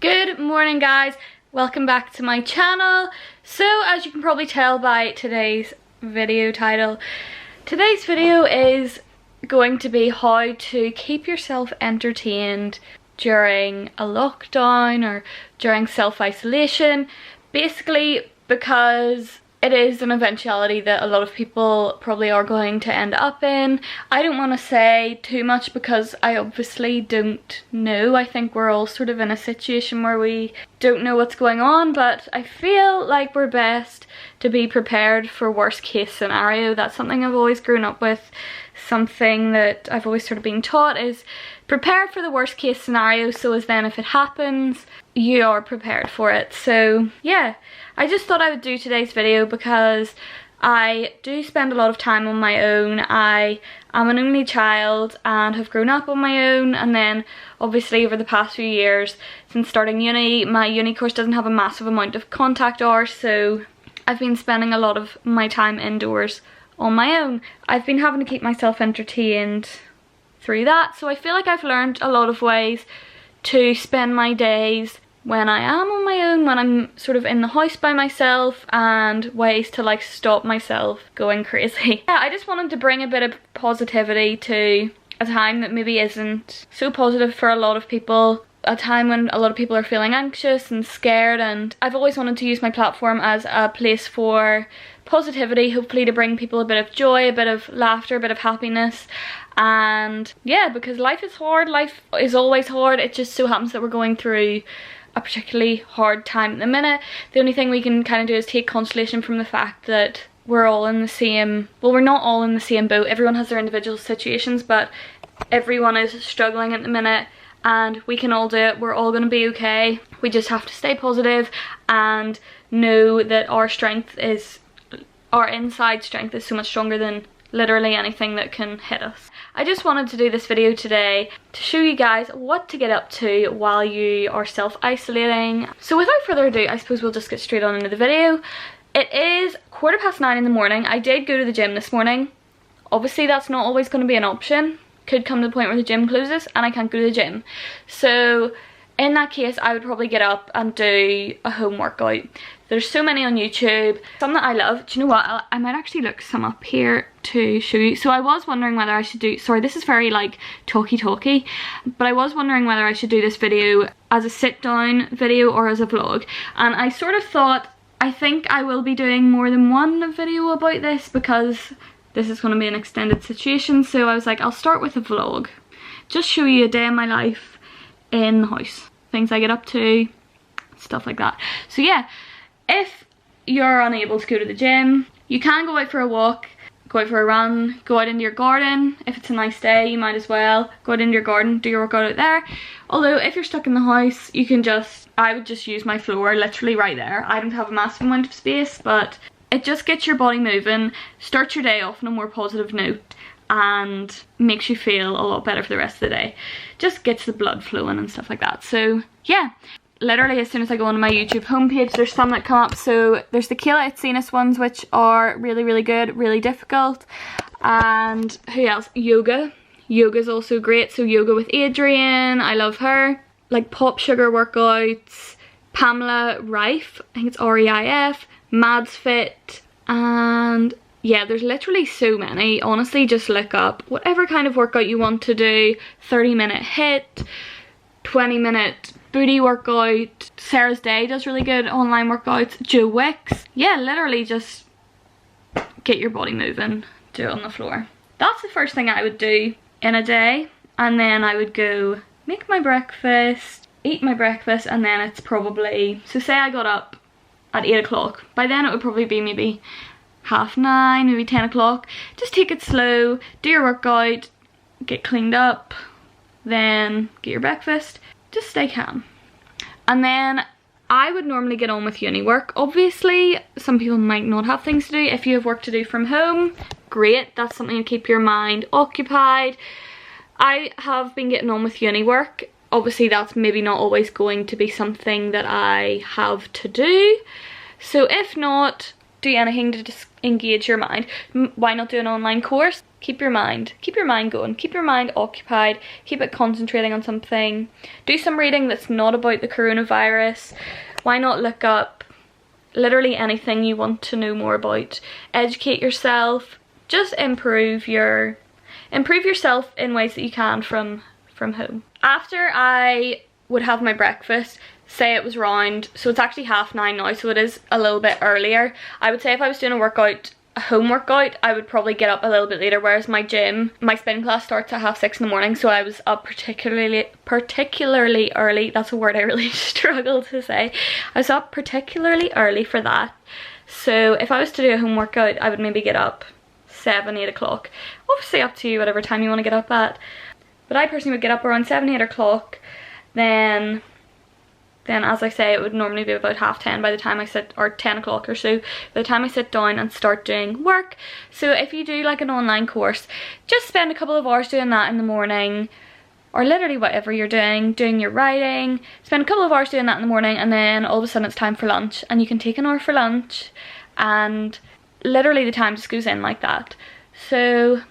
Good morning guys, welcome back to my channel. So as you can probably tell by today's video title, today's video is going to be how to keep yourself entertained during a lockdown or during self-isolation. Basically because it is an eventuality that a lot of people probably are going to end up in. I don't want to say too much because I obviously don't know. I think we're all sort of in a situation where we don't know what's going on, but I feel like we're best to be prepared for worst case scenario. That's something I've always grown up with. Something that I've always sort of been taught is prepare for the worst case scenario, so as then if it happens you are prepared for it. So yeah, I just thought I would do today's video because I do spend a lot of time on my own. I am an only child and have grown up on my own, and then obviously over the past few years since starting uni, my uni course doesn't have a massive amount of contact hours, so I've been spending a lot of my time indoors on my own. I've been having to keep myself entertained through that, so I feel like I've learned a lot of ways to spend my days when I am on my own, when I'm sort of in the house by myself, and ways to like stop myself going crazy. Yeah, I just wanted to bring a bit of positivity to a time that maybe isn't so positive for a lot of people. A time when a lot of people are feeling anxious and scared, and I've always wanted to use my platform as a place for positivity, hopefully to bring people a bit of joy, a bit of laughter, a bit of happiness. And yeah, because life is hard, life is always hard. It just so happens that we're going through a particularly hard time at the minute. The only thing we can kind of do is take consolation from the fact that we're all in the same, well, we're not all in the same boat. Everyone has their individual situations, but everyone is struggling at the minute, and we can all do it. We're all going to be okay. We just have to stay positive and know that our strength is, our inside strength is so much stronger than literally anything that can hit us. I just wanted to do this video today to show you guys what to get up to while you are self-isolating. So without further ado, I suppose we'll just get straight on into the video. It is 9:15 in the morning. I did go to the gym this morning. Obviously that's not always going to be an option. Could come to the point where the gym closes and I can't go to the gym. So in that case I would probably get up and do a home workout. There's so many on YouTube, some that I love. Do you know what, I might actually look some up here to show you. So I was wondering whether I should do, sorry this is very like talky, but I was wondering whether I should do this video as a sit down video or as a vlog. And I sort of thought, I think I will be doing more than one video about this because this is going to be an extended situation. So I was like, I'll start with a vlog. Just show you a day in my life in the house. Things I get up to, stuff like that. So yeah, if you're unable to go to the gym, you can go out for a walk, go out for a run, go out into your garden. If it's a nice day, you might as well go out into your garden, do your workout out there. Although if you're stuck in the house, you can just, I would just use my floor literally right there. I don't have a massive amount of space, but it just gets your body moving, starts your day off on a more positive note, and makes you feel a lot better for the rest of the day. Just gets the blood flowing and stuff like that. So yeah, literally as soon as I go onto my YouTube homepage, there's some that come up. So there's the Kayla Itsines ones, which are really good, really difficult. And who else? Yoga. Yoga's also great. So yoga with Adriene, I love her. Like Pop Sugar workouts, Pamela Reif, I think it's R-E-I-F, Mads Fit, and yeah, there's literally so many. Honestly, just look up whatever kind of workout you want to do. 30-minute HIIT, 20-minute booty workout. Sarah's Day does really good online workouts. Joe Wicks. Yeah, literally just get your body moving. Do it on the floor. That's the first thing I would do in a day. And then I would go make my breakfast, eat my breakfast, and then it's probably, so say I got up at 8 o'clock. By then it would probably be maybe 9:30, maybe 10 o'clock. Just take it slow, do your workout, get cleaned up, then get your breakfast. Just stay calm. And then I would normally get on with uni work. Obviously, some people might not have things to do. If you have work to do from home, great. That's something to keep your mind occupied. I have been getting on with uni work. Obviously, that's maybe not always going to be something that I have to do. So if not, do anything to just engage your mind. Why not do an online course? Keep your mind going, keep your mind occupied, keep it concentrating on something. Do some reading that's not about the coronavirus. Why not look up literally anything you want to know more about? Educate yourself, just improve yourself in ways that you can from home. After I would have my breakfast, say it was round, so it's actually 9:30 now, so it is a little bit earlier. I would say if I was doing a home workout, I would probably get up a little bit later, whereas my spin class starts at 6:30 in the morning, so I was up particularly early. That's a word I really struggle to say. I was up particularly early for that. So if I was to do a home workout, I would maybe get up 7, 8 o'clock. Obviously up to you, whatever time you want to get up at. But I personally would get up around 7, 8 o'clock. Then as I say, it would normally be about 10:30 by the time I sit, or 10 o'clock or so, by the time I sit down and start doing work. So if you do like an online course, just spend a couple of hours doing that in the morning, or literally whatever you're doing your writing, spend a couple of hours doing that in the morning, and then all of a sudden it's time for lunch, and you can take an hour for lunch, and literally the time just goes in like that. So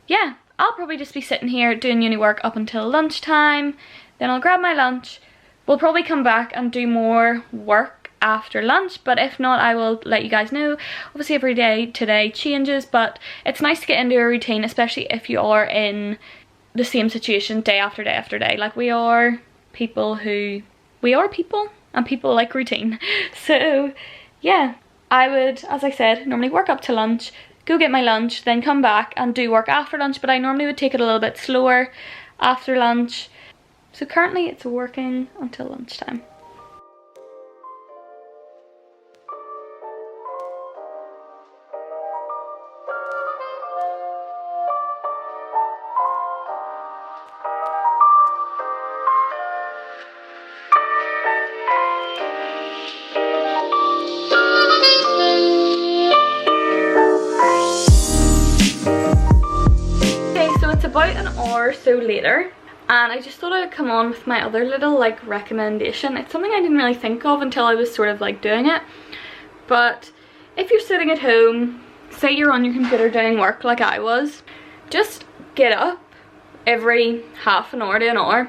yeah, I'll probably just be sitting here doing uni work up until lunchtime, then I'll grab my lunch. We'll probably come back and do more work after lunch, but if not, I will let you guys know. Obviously every day today changes, but it's nice to get into a routine, especially if you are in the same situation day after day after day. Like we are people, and people like routine. So yeah, I would, as I said, normally work up to lunch, go get my lunch, then come back and do work after lunch, but I normally would take it a little bit slower after lunch. So currently it's working until lunchtime. Okay, so it's about an hour or so later. And I just thought I would come on with my other little like recommendation. It's something I didn't really think of until I was sort of like doing it. But if you're sitting at home, say you're on your computer doing work like I was, just get up every half an hour to an hour,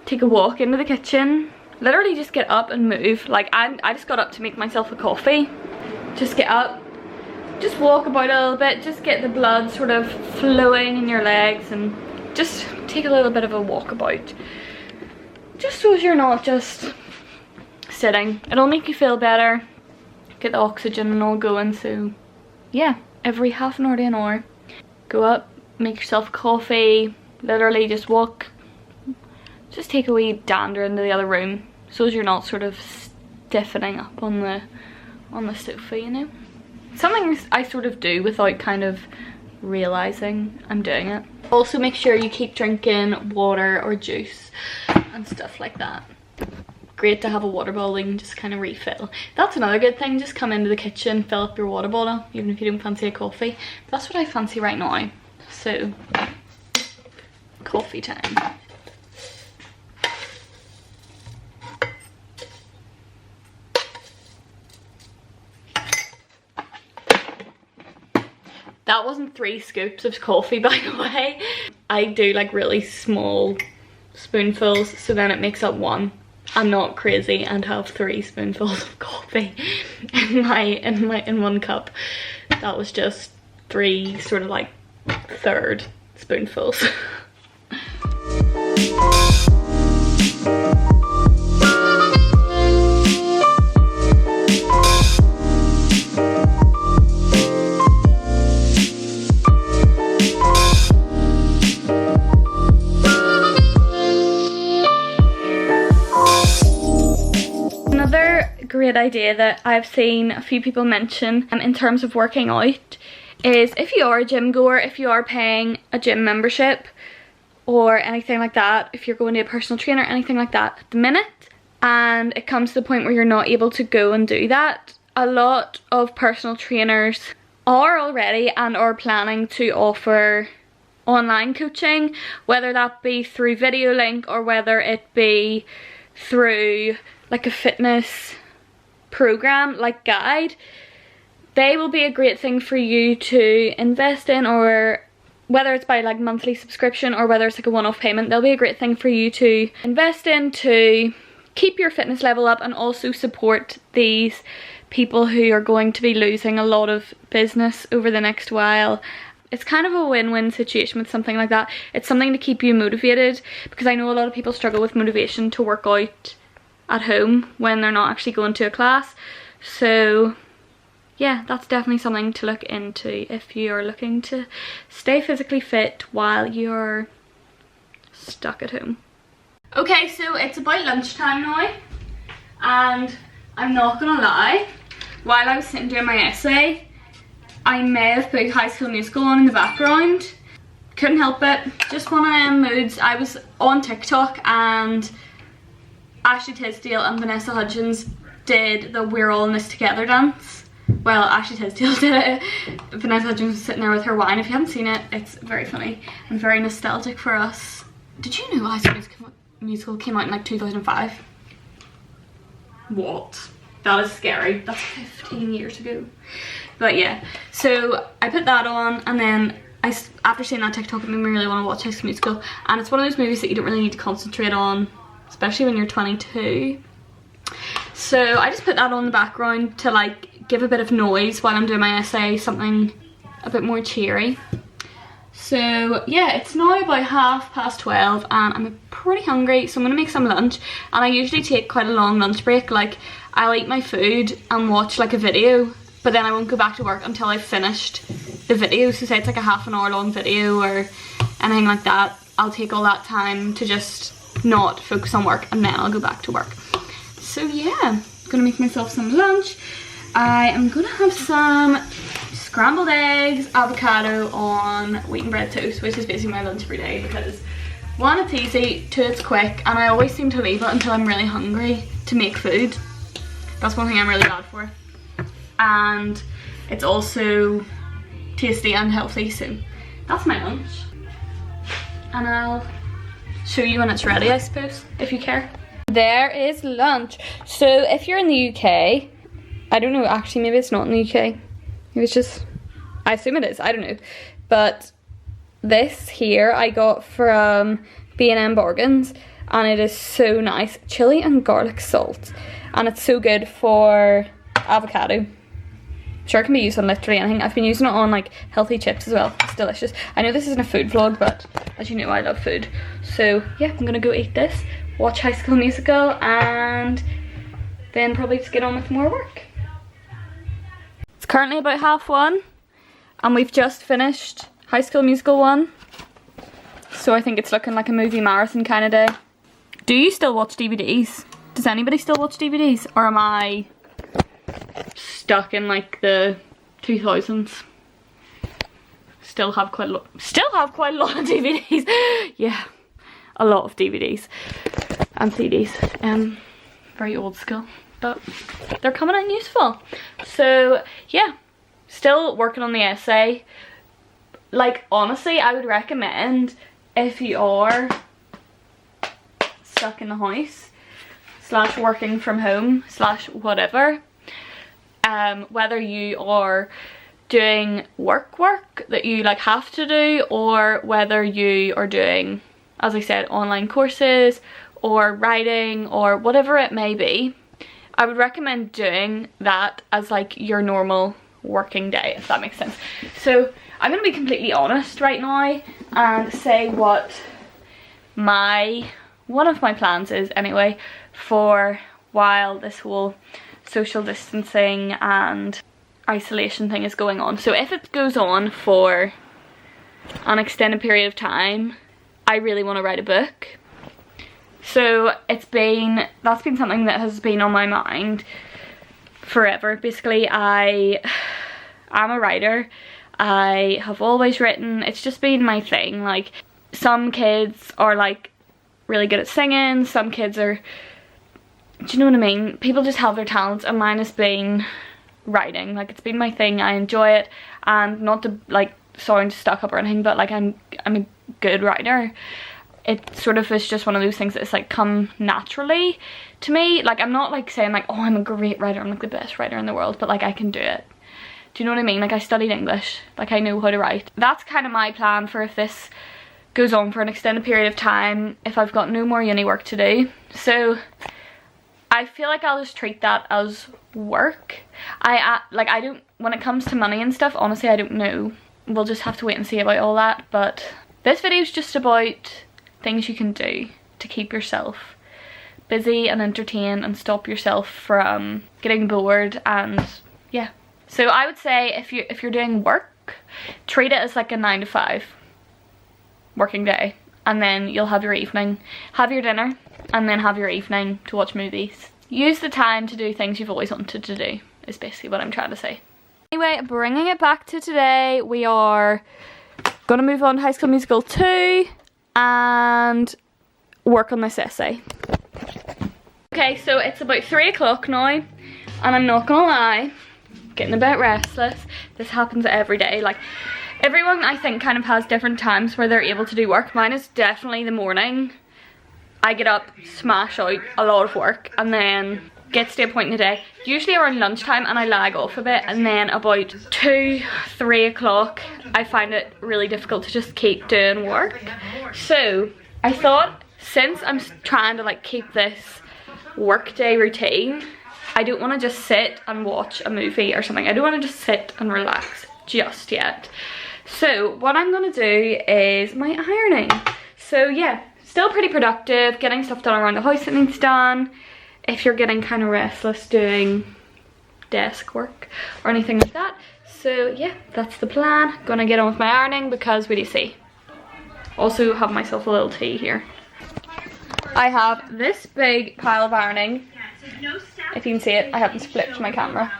take a walk into the kitchen, literally just get up and move. Like I just got up to make myself a coffee. Just get up, just walk about a little bit, just get the blood sort of flowing in your legs, and just take a little bit of a walk about, just so you're not just sitting. It'll make you feel better, get the oxygen and all going. So yeah, every half an hour to an hour, go up, make yourself a coffee, literally just walk, just take a wee dander into the other room, so you're not sort of stiffening up on the sofa, you know. Something I sort of do without kind of realizing I'm doing it. Also make sure you keep drinking water or juice and stuff like that. Great to have a water bottle you can just kind of refill. That's another good thing, just come into the kitchen, fill up your water bottle, even if you don't fancy a coffee. That's what I fancy right now. So coffee time. That wasn't 3 scoops of coffee, by the way. I do like really small spoonfuls, so then it makes up 1. I'm not crazy and have 3 spoonfuls of coffee in 1 cup. That was just 3 sort of like 1/3 spoonfuls. Great idea that I've seen a few people mention in terms of working out is, if you are a gym goer, if you are paying a gym membership or anything like that, if you're going to a personal trainer, anything like that at the minute, and it comes to the point where you're not able to go and do that, a lot of personal trainers are already and are planning to offer online coaching, whether that be through video link or whether it be through like a fitness program like Guide. They will be a great thing for you to invest in or whether it's by like monthly subscription or whether it's like a one-off payment, they'll be a great thing for you to invest in to keep your fitness level up and also support these people who are going to be losing a lot of business over the next while. It's kind of a win-win situation with something like that. It's something to keep you motivated, because I know a lot of people struggle with motivation to work out at home when they're not actually going to a class. So yeah, that's definitely something to look into if you're looking to stay physically fit while you're stuck at home. Okay, so it's about lunchtime now, and I'm not gonna lie, while I was sitting doing my essay, I may have put High School Musical on in the background. Couldn't help it, just one of them moods. I was on TikTok and Ashley Tisdale and Vanessa Hudgens did the We're All in This Together dance. Well, Ashley Tisdale did it. Vanessa Hudgens was sitting there with her wine. If you haven't seen it, it's very funny and very nostalgic for us. Did you know High School Musical came out in like 2005? What? That is scary. That's 15 years ago. But yeah, so I put that on, and then after seeing that TikTok, it made me really want to watch High School Musical. And it's one of those movies that you don't really need to concentrate on, especially when you're 22. So I just put that on in the background to like give a bit of noise while I'm doing my essay, something a bit more cheery. So yeah, it's now about 12:30 and I'm pretty hungry, so I'm gonna make some lunch. And I usually take quite a long lunch break. Like, I'll eat my food and watch like a video, but then I won't go back to work until I've finished the video. So say it's like a half an hour long video or anything like that, I'll take all that time to just not focus on work, and then I'll go back to work. So yeah, I'm gonna make myself some lunch. I am gonna have some scrambled eggs, avocado on wheat and bread toast, which is basically my lunch every day, because one, it's easy, two, it's quick, and I always seem to leave it until I'm really hungry to make food. That's one thing I'm really bad for. And it's also tasty and healthy, so that's my lunch. And I'll show you when it's ready, I suppose, if you care. There is lunch. So if you're in the UK, I don't know, actually maybe it's not in the UK. Maybe it's just, I assume it is, I don't know. But this here I got from B&M Bargains, and it is so nice. Chili and garlic salt. And it's so good for avocado. Sure, it can be used on literally anything. I've been using it on like healthy chips as well. It's delicious. I know this isn't a food vlog, but as you know, I love food. So yeah, I'm gonna go eat this, watch High School Musical, and then probably just get on with more work. It's currently about 1:30 and we've just finished High School Musical 1. So I think it's looking like a movie marathon kind of day. Do you still watch DVDs? Does anybody still watch DVDs? Or am I stuck in like the 2000s? Still have quite a lot of DVDs. Yeah, a lot of DVDs and CDs. Very old school, but they're coming in useful. So yeah, still working on the essay. Like, honestly, I would recommend, if you are stuck in the house / working from home / whatever, whether you are doing work that you like have to do, or whether you are doing, as I said, online courses or writing or whatever it may be, I would recommend doing that as like your normal working day, if that makes sense. So I'm gonna be completely honest right now and say what one of my plans is anyway, for while this whole social distancing and isolation thing is going on. So if it goes on for an extended period of time, I really want to write a book. So that's been something that has been on my mind forever. Basically, I'm a writer. I have always written. It's just been my thing. Like, some kids are like really good at singing, some kids are, do you know what I mean? People just have their talents, and mine has been writing. Like, it's been my thing. I enjoy it, and not to like sound stuck up or anything, but like I'm a good writer. It sort of is just one of those things that's like come naturally to me. Like, I'm not like saying like, oh, I'm a great writer, I'm like the best writer in the world, but like I can do it. Do you know what I mean? Like I studied English, like I know how to write. That's kind of my plan for if this goes on for an extended period of time, if I've got no more uni work to do. So I feel like I'll just treat that as work. I don't, when it comes to money and stuff, honestly I don't know. We'll just have to wait and see about all that. But this video is just about things you can do to keep yourself busy and entertained and stop yourself from getting bored. And yeah, so I would say if you're doing work, treat it as like a 9 to 5 working day, and then you'll have your evening, have your dinner, and then have your evening to watch movies. Use the time to do things you've always wanted to do, is basically what I'm trying to say. Anyway, bringing it back to today, we are gonna move on to High School Musical 2 and work on this essay. Okay, so it's about 3 o'clock now, and I'm not gonna lie, getting a bit restless. This happens every day. Like, everyone I think kind of has different times where they're able to do work. Mine is definitely the morning. I get up, smash out a lot of work, and then gets to a point in the day, usually around lunchtime, and I lag off a bit, and then about 2, 3 o'clock I find it really difficult to just keep doing work. So I thought, since I'm trying to like keep this workday routine, I don't want to just sit and watch a movie or something. I don't want to just sit and relax just yet. So what I'm gonna do is my ironing. So yeah, still pretty productive, getting stuff done around the house that needs done. If you're getting kind of restless doing desk work or anything like that. So yeah, that's the plan. Gonna get on with my ironing because what do you see? Also have myself a little tea here. I have this big pile of ironing. If you can see it, I haven't flipped my camera.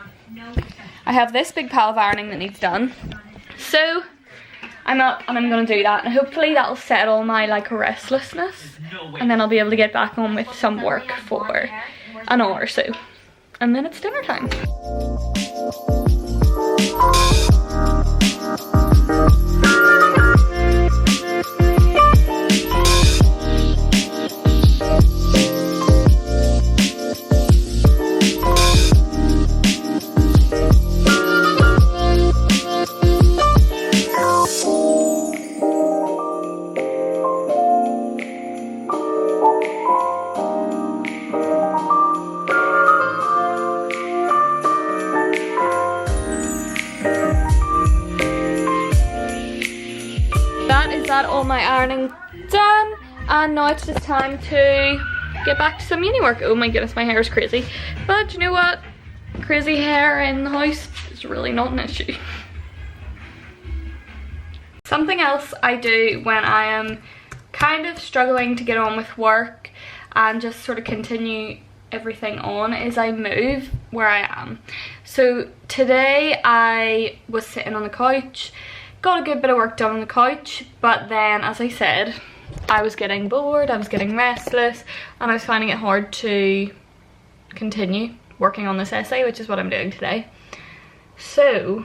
I have this big pile of ironing that needs done. So I'm up and I'm gonna do that, and hopefully that'll settle my like restlessness, and then I'll be able to get back on with some work for an hour or so, and then it's dinner time. All my ironing done, and now it's just time to get back to some uni work. Oh my goodness, my hair is crazy, but you know what, crazy hair in the house is really not an issue. Something else I do when I am kind of struggling to get on with work and just sort of continue everything on is I move where I am. So today I was sitting on the couch, got a good bit of work done on the couch, but then, as I said, I was getting bored, I was getting restless, and I was finding it hard to continue working on this essay, which is what I'm doing today. So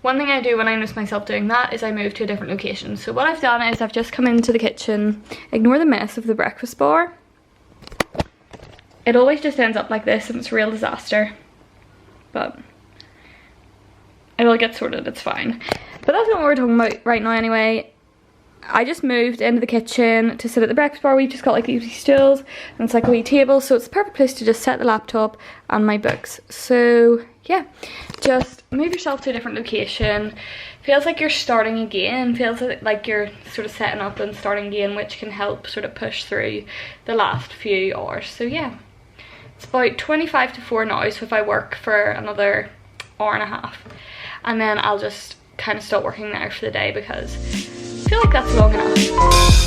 one thing I do when I notice myself doing that is I move to a different location. So what I've done is I've just come into the kitchen. Ignore the mess of the breakfast bar. It always just ends up like this, and it's a real disaster, but it will get sorted, it's fine. But that's not what we're talking about right now anyway. I just moved into the kitchen to sit at the breakfast bar. We've just got like these stools, and it's like a wee table, so it's the perfect place to just set the laptop and my books. So yeah, just move yourself to a different location. Feels like you're starting again, feels like you're sort of setting up and starting again, which can help sort of push through the last few hours. So yeah, it's about 25 to 4 now, so if I work for another hour and a half, and then I'll just kind of stop working there for the day because I feel like that's long enough.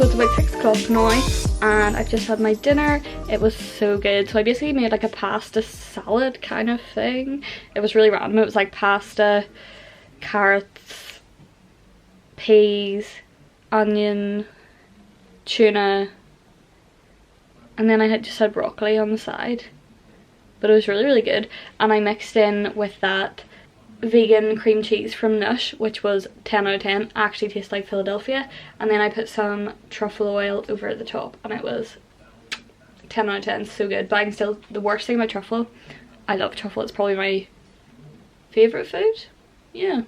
So it's about 6 o'clock now and I've just had my dinner. It was so good. So I basically made like a pasta salad kind of thing. It was really random. It was like pasta, carrots, peas, onion, tuna, and then I just had broccoli on the side. But it was really, really good. And I mixed in with that vegan cream cheese from Nush, which was 10 out of 10. Actually tastes like Philadelphia. And then I put some truffle oil over the top and it was 10 out of 10. So good. But I can still, the worst thing about truffle, I love truffle. It's probably my favourite food. Yeah,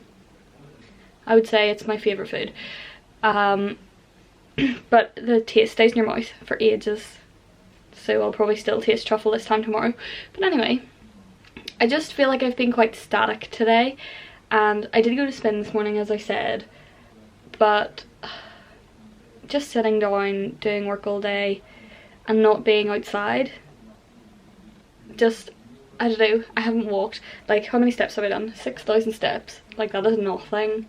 I would say it's my favourite food. But the taste stays in your mouth for ages. So I'll probably still taste truffle this time tomorrow. But anyway, I just feel like I've been quite static today. And I did go to spin this morning, as I said. But just sitting down, doing work all day and not being outside. Just, I don't know, I haven't walked. Like, how many steps have I done? 6,000 steps. Like, that is nothing.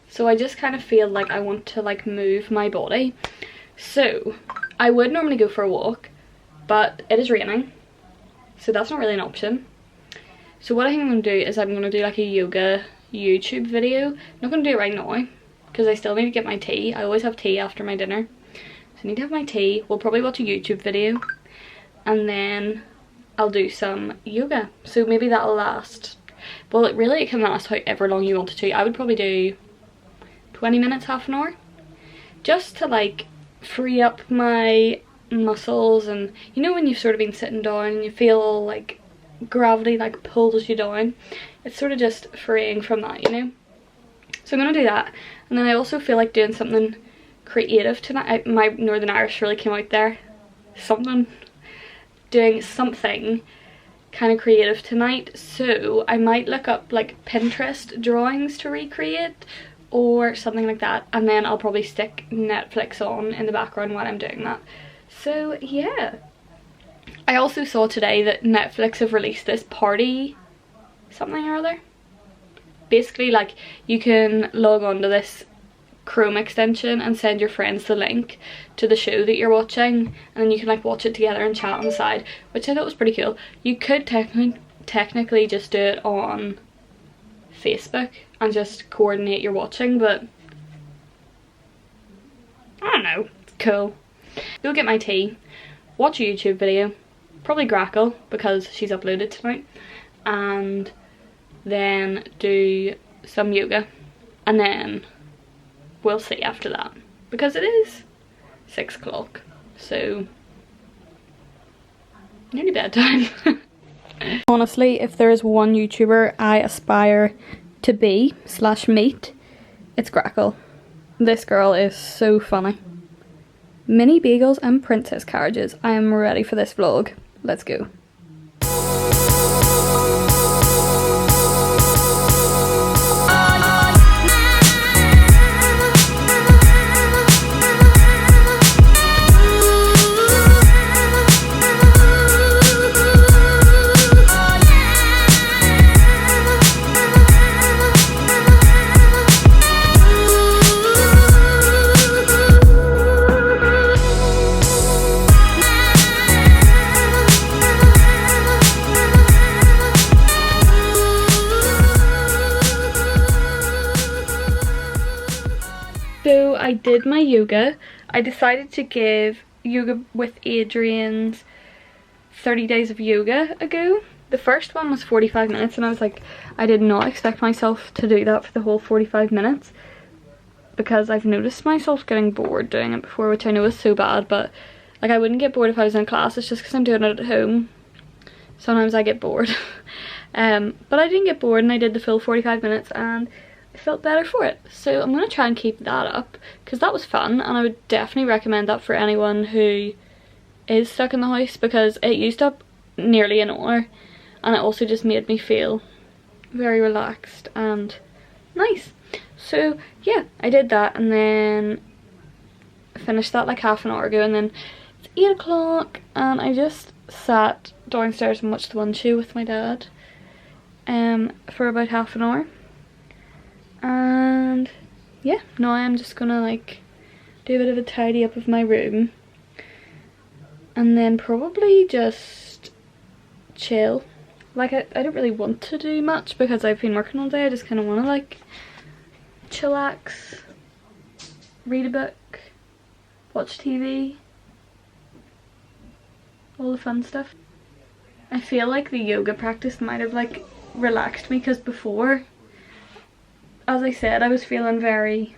So I just kind of feel like I want to like move my body. So I would normally go for a walk, but it is raining, so that's not really an option. So what I think I'm going to do is I'm going to do like a yoga YouTube video. I'm not going to do it right now because I still need to get my tea. I always have tea after my dinner, so I need to have my tea. We'll probably watch a YouTube video and then I'll do some yoga. So maybe that'll last, well, it can last however long you want it to. I would probably do 20 minutes, half an hour, just to like free up my muscles. And you know when you've sort of been sitting down and you feel like gravity like pulls you down, it's sort of just freeing from that, you know. So I'm gonna do that, and then I also feel like doing something creative tonight. My Northern Irish really came out there. Doing something kind of creative tonight, so I might look up like Pinterest drawings to recreate or something like that, and then I'll probably stick Netflix on in the background while I'm doing that. So yeah, I also saw today that Netflix have released this party something or other. Basically, like, you can log on to this Chrome extension and send your friends the link to the show that you're watching, and then you can like watch it together and chat on the side, which I thought was pretty cool. You could technically just do it on Facebook and just coordinate your watching, but I don't know, it's cool. Go get my tea, watch a YouTube video, probably Grackle because she's uploaded tonight, and then do some yoga, and then we'll see after that because it is 6 o'clock, so nearly bedtime. Honestly, if there is one YouTuber I aspire to be / meet, it's Grackle. This girl is so funny. Mini bagels and princess carriages. I am ready for this vlog. Let's go. So I did my yoga. I decided to give Yoga with Adrienne's 30 days of yoga a go. The first one was 45 minutes and I was like, I did not expect myself to do that for the whole 45 minutes because I've noticed myself getting bored doing it before, which I know is so bad, but like I wouldn't get bored if I was in class. It's just because I'm doing it at home. Sometimes I get bored. But I didn't get bored and I did the full 45 minutes and I felt better for it. So I'm going to try and keep that up because that was fun, and I would definitely recommend that for anyone who is stuck in the house because it used up nearly an hour and it also just made me feel very relaxed and nice. So yeah, I did that and then I finished that like half an hour ago, and then it's 8 o'clock and I just sat downstairs and watched the One Shoe with my dad for about half an hour. And yeah, now I'm just gonna like do a bit of a tidy up of my room, and then probably just chill. Like I don't really want to do much because I've been working all day. I just kind of want to like chillax, read a book, watch TV, all the fun stuff. I feel like the yoga practice might have like relaxed me, because before, as I said, I was feeling very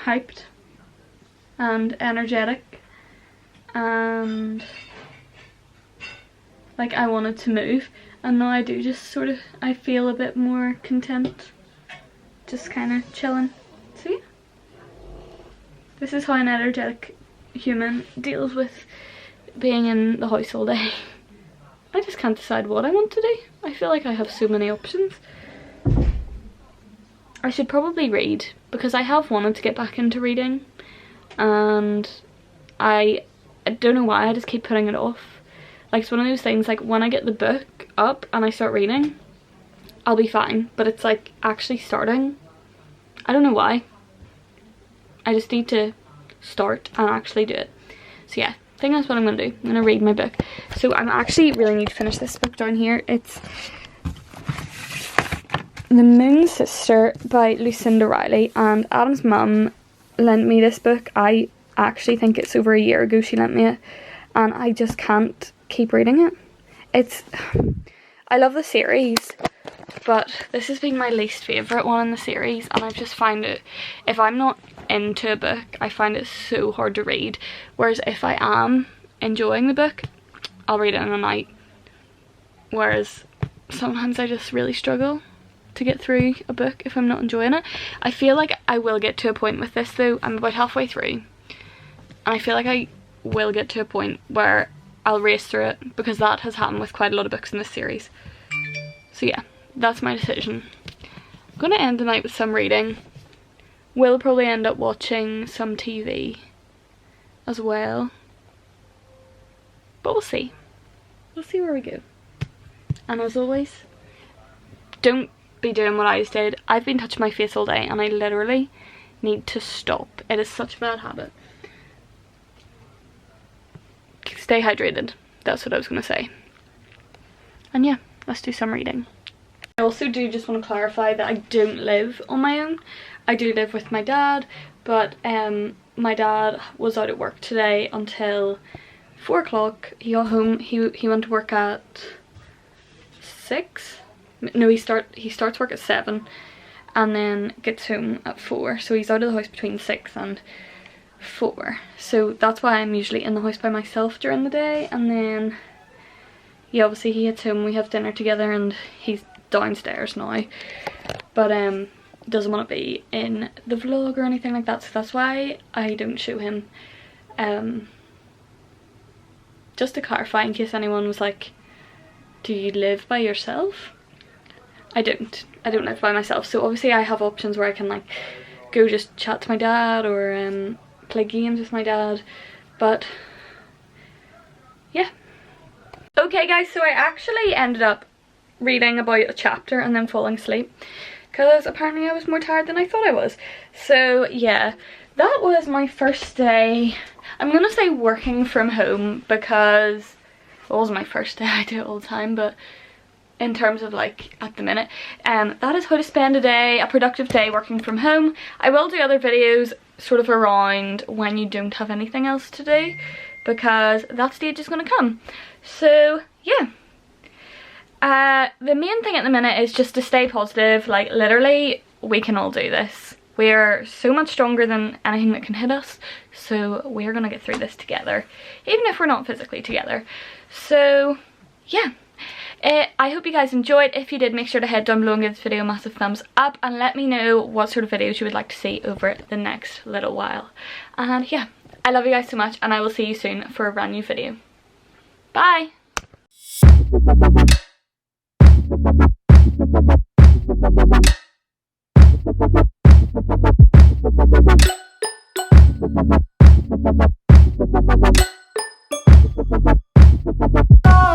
hyped and energetic, and like I wanted to move, and now I do just sort of, I feel a bit more content, just kind of chilling. So yeah, this is how an energetic human deals with being in the house all day. I just can't decide what I want to do. I feel like I have so many options. I should probably read, because I have wanted to get back into reading, and I don't know why, I just keep putting it off. Like, it's one of those things, like when I get the book up and I start reading, I'll be fine, but it's like actually starting, I don't know why. I just need to start and actually do it. So yeah, I think that's what I'm gonna do. I'm gonna read my book. So I'm actually really need to finish this book down here. It's The Moon Sister by Lucinda Riley, and Adam's mum lent me this book. I actually think it's over a year ago she lent me it, and I just can't keep reading it. I love the series, but this has been my least favourite one in the series, and I just find it, if I'm not into a book, I find it so hard to read, whereas if I am enjoying the book, I'll read it in a night, whereas sometimes I just really struggle to get through a book if I'm not enjoying it. I feel like I will get to a point with this though. I'm about halfway through, and I feel like I will get to a point where I'll race through it, because that has happened with quite a lot of books in this series. So yeah, that's my decision. I'm gonna end the night with some reading. We'll probably end up watching some TV as well, but we'll see. We'll see where we go. And as always, don't be doing what I just did. I've been touching my face all day and I literally need to stop. It is such a bad habit. Stay hydrated, that's what I was going to say. And yeah, let's do some reading. I also do just want to clarify that I don't live on my own. I do live with my dad, but my dad was out at work today until 4 o'clock. He got home, he went to work at 6. No, he starts work at 7 and then gets home at 4. So he's out of the house between 6 and 4. So that's why I'm usually in the house by myself during the day, and then yeah, obviously he gets home, we have dinner together, and he's downstairs now, but doesn't want to be in the vlog or anything like that, so that's why I don't show him. Just to clarify, in case anyone was like, do you live by yourself? I don't live by myself, so obviously I have options where I can like go just chat to my dad or play games with my dad, but yeah. Okay guys, so I actually ended up reading about a chapter and then falling asleep, because apparently I was more tired than I thought I was. So yeah, that was my first day, I'm gonna say working from home, because it was my first day. I do it all the time, but in terms of like at the minute, that is how to spend a productive day working from home. I will do other videos sort of around when you don't have anything else to do, because that stage is going to come. So yeah, the main thing at the minute is just to stay positive. Like literally, we can all do this. We're so much stronger than anything that can hit us, so we're gonna get through this together, even if we're not physically together. So yeah, I hope you guys enjoyed. If you did, make sure to head down below and give this video a massive thumbs up, and let me know what sort of videos you would like to see over the next little while. And yeah, I love you guys so much, and I will see you soon for a brand new video. Bye!